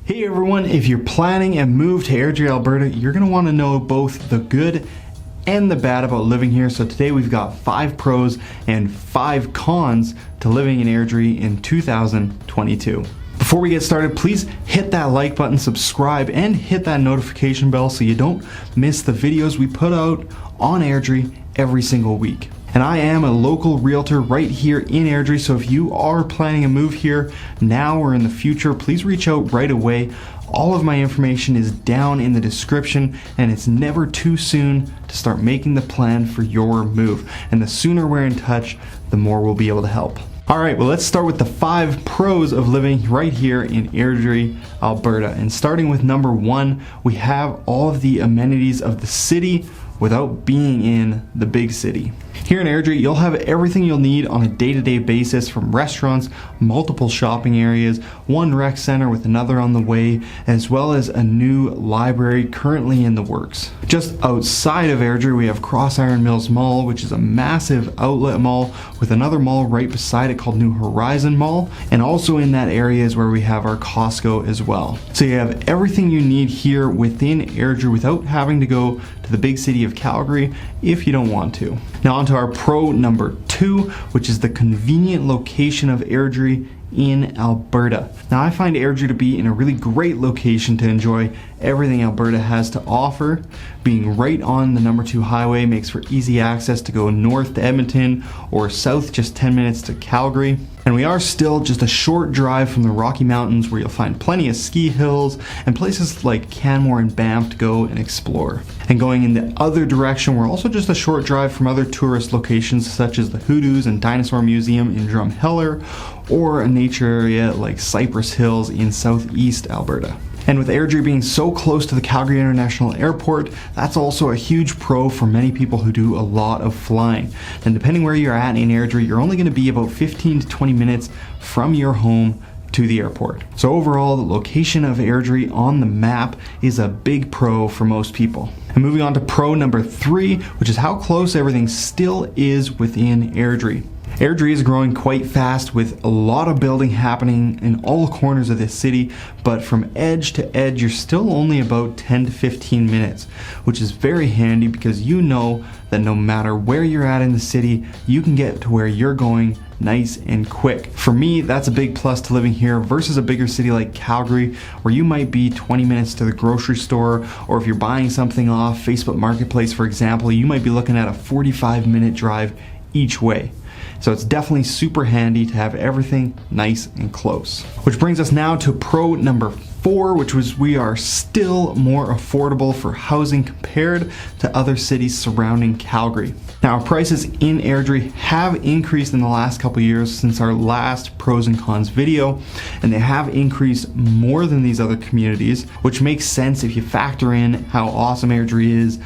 Hey everyone, if you're planning a move to Airdrie, Alberta, you're going to want to know both the good and the bad about living here. So today we've got 5 pros and 5 cons to living in Airdrie in 2022. Before we get started, please hit that like button, subscribe, and hit that notification bell so you don't miss the videos we put out on Airdrie every single week. And I am a local realtor right here in Airdrie, so if you are planning a move here now or in the future, please reach out right away. All of my information is down in the description, and it's never too soon to start making the plan for your move. And the sooner we're in touch, the more we'll be able to help. All right, well, let's start with the 5 pros of living right here in Airdrie, Alberta. And starting with number 1, we have all of the amenities of the city without being in the big city. Here in Airdrie, you'll have everything you'll need on a day-to-day basis, from restaurants, multiple shopping areas, one rec center with another on the way, as well as a new library currently in the works. Just outside of Airdrie, we have Cross Iron Mills Mall, which is a massive outlet mall with another mall right beside it called New Horizon Mall, and also in that area is where we have our Costco as well. So you have everything you need here within Airdrie without having to go to the big city of Calgary if you don't want to. Now on to our pro number 2, which is the convenient location of Airdrie in Alberta. Now I find Airdrie to be in a really great location to enjoy everything Alberta has to offer. Being right on the number 2 highway makes for easy access to go north to Edmonton or south just 10 minutes to Calgary. And we are still just a short drive from the Rocky Mountains, where you'll find plenty of ski hills and places like Canmore and Banff to go and explore. And going in the other direction, we're also just a short drive from other tourist locations such as the Hoodoos and Dinosaur Museum in Drumheller, or a nature area like Cypress Hills in southeast Alberta. And with Airdrie being so close to the Calgary International Airport, that's also a huge pro for many people who do a lot of flying. And depending where you're at in Airdrie, you're only going to be about 15 to 20 minutes from your home to the airport. So overall, the location of Airdrie on the map is a big pro for most people. And moving on to pro number 3, which is how close everything still is within Airdrie. Airdrie is growing quite fast with a lot of building happening in all corners of this city, but from edge to edge you're still only about 10 to 15 minutes, which is very handy because you know that no matter where you're at in the city, you can get to where you're going nice and quick. For me, that's a big plus to living here versus a bigger city like Calgary, where you might be 20 minutes to the grocery store, or if you're buying something off Facebook Marketplace, for example, you might be looking at a 45-minute drive each way. So it's definitely super handy to have everything nice and close. Which brings us now to pro number 4, which was we are still more affordable for housing compared to other cities surrounding Calgary. Now our prices in Airdrie have increased in the last couple years since our last pros and cons video, and they have increased more than these other communities, which makes sense if you factor in how awesome Airdrie is.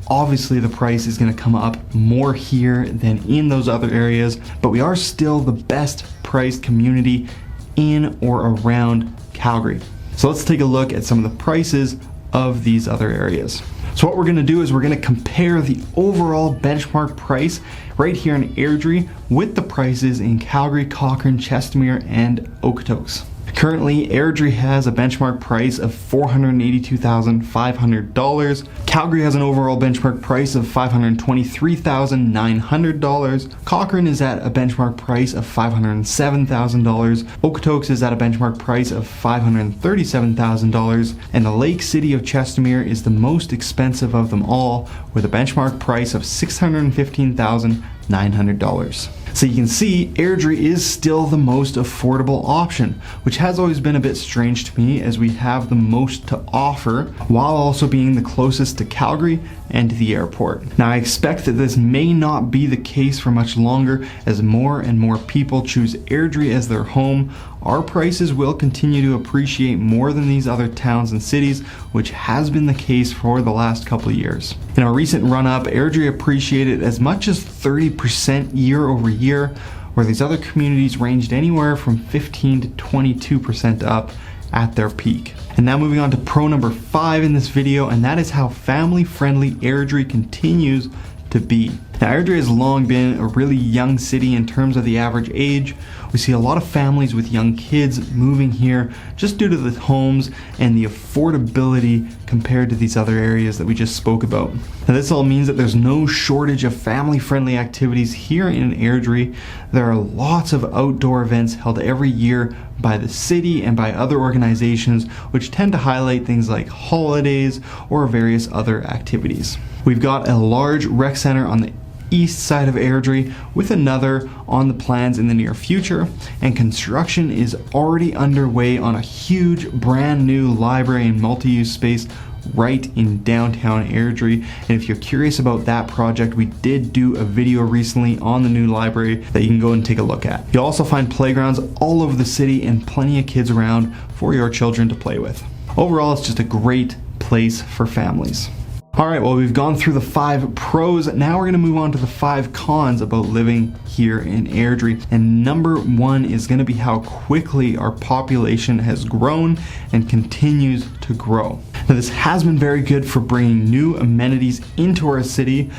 Obviously the price is going to come up more here than in those other areas, but we are still the best priced community in or around Calgary. So let's take a look at some of the prices of these other areas. So what we're going to do is we're going to compare the overall benchmark price right here in Airdrie with the prices in Calgary, Cochrane, Chestermere, and Okotoks. Currently, Airdrie has a benchmark price of $482,500. Calgary has an overall benchmark price of $523,900. Cochrane is at a benchmark price of $507,000. Okotoks is at a benchmark price of $537,000. And the Lake City of Chestermere is the most expensive of them all, with a benchmark price of $615,900. So you can see Airdrie is still the most affordable option, which has always been a bit strange to me as we have the most to offer while also being the closest to Calgary and to the airport. Now I expect that this may not be the case for much longer as more and more people choose Airdrie as their home. Our prices will continue to appreciate more than these other towns and cities, which has been the case for the last couple of years. In our recent run-up, Airdrie appreciated as much as 30% year over year, where these other communities ranged anywhere from 15 to 22% up at their peak. And now moving on to pro number 5 in this video, and that is how family-friendly Airdrie continues to be. Now, Airdrie has long been a really young city in terms of the average age. We see a lot of families with young kids moving here just due to the homes and the affordability compared to these other areas that we just spoke about. Now, this all means that there's no shortage of family-friendly activities here in Airdrie. There are lots of outdoor events held every year by the city and by other organizations, which tend to highlight things like holidays or various other activities. We've got a large rec center on the east side of Airdrie with another on the plans in the near future, and construction is already underway on a huge brand new library and multi-use space right in downtown Airdrie. And if you're curious about that project, we did do a video recently on the new library that you can go and take a look at. You'll also find playgrounds all over the city and plenty of kids around for your children to play with. Overall, it's just a great place for families. Alright, well, we've gone through the 5 pros. Now we're going to move on to the 5 cons about living here in Airdrie. And number 1 is going to be how quickly our population has grown and continues to grow. Now, this has been very good for bringing new amenities into our city,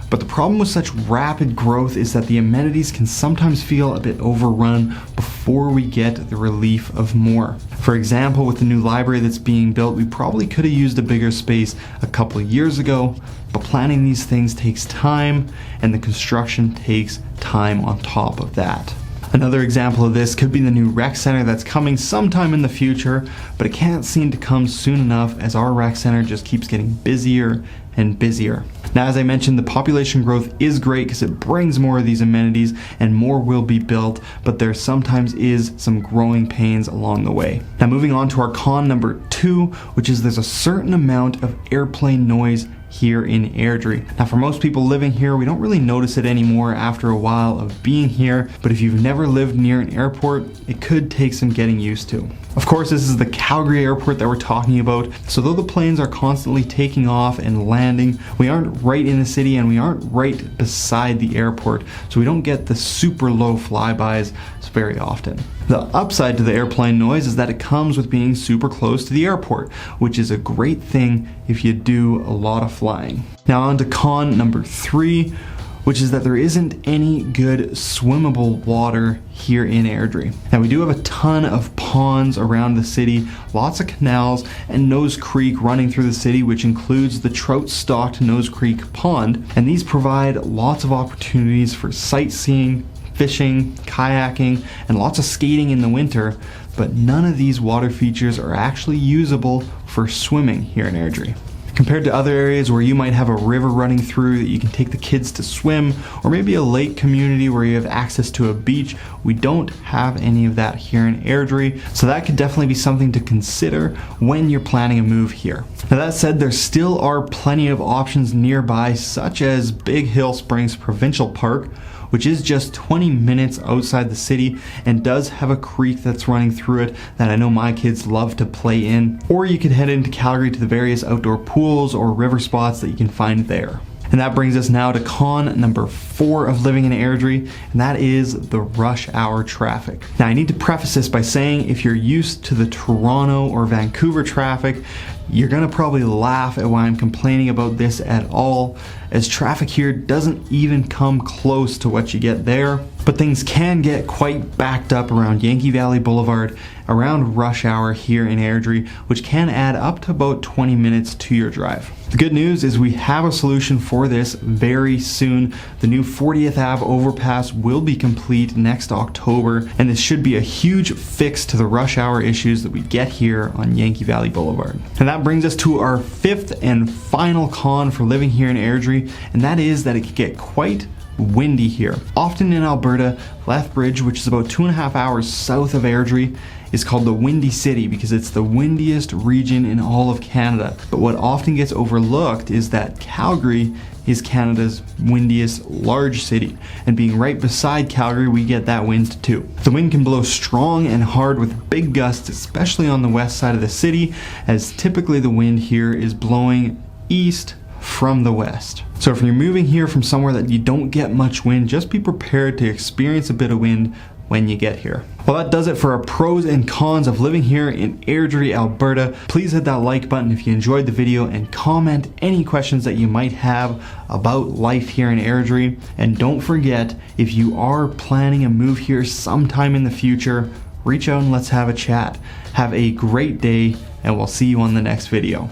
but the problem with such rapid growth is that the amenities can sometimes feel a bit overrun before we get the relief of more. For example, with the new library that's being built, we probably could have used a bigger space a couple of years ago, but planning these things takes time, and the construction takes time on top of that. Another example of this could be the new rec center that's coming sometime in the future, but it can't seem to come soon enough as our rec center just keeps getting busier and busier. Now, as I mentioned, the population growth is great because it brings more of these amenities and more will be built, but there sometimes is some growing pains along the way. Now, moving on to our con number 2, which is there's a certain amount of airplane noise here in Airdrie. Now, for most people living here, we don't really notice it anymore after a while of being here, but if you've never lived near an airport, it could take some getting used to. Of course, this is the Calgary airport that we're talking about, so though the planes are constantly taking off and landing, we aren't right in the city and we aren't right beside the airport, so we don't get the super low flybys very often. The upside to the airplane noise is that it comes with being super close to the airport, which is a great thing if you do a lot of flying. Now on to con number 3, which is that there isn't any good swimmable water here in Airdrie. Now, we do have a ton of ponds around the city, lots of canals, and Nose Creek running through the city, which includes the trout-stocked Nose Creek Pond, and these provide lots of opportunities for sightseeing, fishing, kayaking, and lots of skating in the winter, but none of these water features are actually usable for swimming here in Airdrie. Compared to other areas where you might have a river running through that you can take the kids to swim, or maybe a lake community where you have access to a beach, we don't have any of that here in Airdrie, so that could definitely be something to consider when you're planning a move here. Now, that said, there still are plenty of options nearby, such as Big Hill Springs Provincial Park, which is just 20 minutes outside the city and does have a creek that's running through it that I know my kids love to play in. Or you could head into Calgary to the various outdoor pools or river spots that you can find there. And that brings us now to con number 4 of living in Airdrie, and that is the rush hour traffic. Now, I need to preface this by saying if you're used to the Toronto or Vancouver traffic, you're gonna probably laugh at why I'm complaining about this at all, as traffic here doesn't even come close to what you get there. But things can get quite backed up around Yankee Valley Boulevard around rush hour here in Airdrie, which can add up to about 20 minutes to your drive. The good news is we have a solution for this very soon. The new 40th Ave overpass will be complete next October, and this should be a huge fix to the rush hour issues that we get here on Yankee Valley Boulevard. And that brings us to our 5th and final con for living here in Airdrie, and that is that it can get quite windy here. Often in Alberta, Lethbridge, which is about 2.5 hours south of Airdrie, is called the Windy City because it's the windiest region in all of Canada. But what often gets overlooked is that Calgary is Canada's windiest large city, and being right beside Calgary, we get that wind too. The wind can blow strong and hard with big gusts, especially on the west side of the city, as typically the wind here is blowing east from the west. So if you're moving here from somewhere that you don't get much wind, just be prepared to experience a bit of wind when you get here. Well, that does it for our pros and cons of living here in Airdrie, Alberta. Please hit that like button if you enjoyed the video and comment any questions that you might have about life here in Airdrie. And don't forget, if you are planning a move here sometime in the future, reach out and let's have a chat. Have a great day, and we'll see you on the next video.